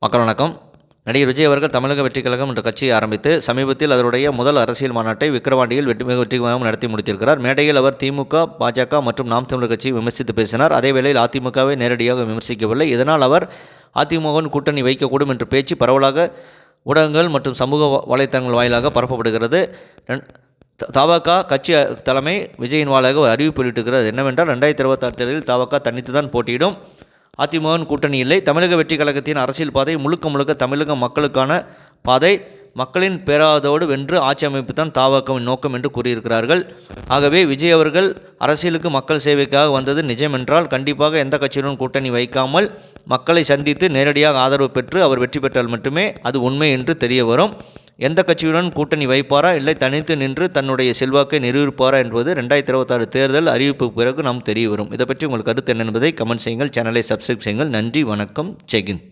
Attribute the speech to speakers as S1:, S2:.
S1: மக்கள் வணக்கம். நடிகர் விஜய் அவர்கள் தமிழக வெற்றிக் கழகம் என்ற கட்சியை ஆரம்பித்து சமீபத்தில் அதனுடைய முதல் அரசியல் மாநாட்டை விக்கிரவாண்டியில் வெற்றிகரமாக நடத்தி முடித்திருக்கிறார். மேடையில் அவர் திமுக, பாஜக மற்றும் நாம் தமிழர் கட்சியை விமர்சித்து பேசினார். அதேவேளையில் அதிமுகவை நேரடியாக விமர்சிக்கவில்லை. இதனால் அவர் அதிமுகவின் கூட்டணி வைக்கக்கூடும் என்ற பேச்சு பரவலாக ஊடகங்கள் மற்றும் சமூக வலைத்தளங்கள் வாயிலாக பரப்பப்படுகிறது. தவக கட்சி தலைமை விஜயின் வாயிலாக அறிவிப்பு வெளியிட்டிருக்கிறது. என்னவென்றால் 2026 தேர்தலில் தவக தனித்து தான் போட்டியிடும். அதிமுகவின் கூட்டணி இல்லை. தமிழக வெற்றிக் கழகத்தின் அரசியல் பாதை முழுக்க தமிழக மக்களுக்கான பாதை. மக்களின் பேராதோடு வென்று ஆட்சி அமைப்பு தான் தவகவின் நோக்கம் என்று கூறியிருக்கிறார்கள். ஆகவே விஜய் அவர்கள் அரசியலுக்கு மக்கள் சேவைக்காக வந்தது நிஜம் என்றால் கண்டிப்பாக எந்த கட்சியுடன் கூட்டணி வைக்காமல் மக்களை சந்தித்து நேரடியாக ஆதரவு பெற்று அவர் வெற்றி பெற்றால் மட்டுமே அது உண்மை என்று தெரிய வரும். எந்த கட்சியுடன் கூட்டணி வைப்பாரா இல்லை தனித்து நின்று தன்னுடைய செல்வாக்கை நிரூபிப்பாரா என்பது 2026 தேர்தல் அறிவிப்பு பிறகு நாம் தெரிய வரும். இதை பற்றி உங்களுக்கு கருத்து என்ன என்பதை கமெண்ட் செய்யுங்கள். சேனலை சப்ஸ்கிரைப் செய்யுங்கள். நன்றி, வணக்கம், ஜெய்ஹிந்த்.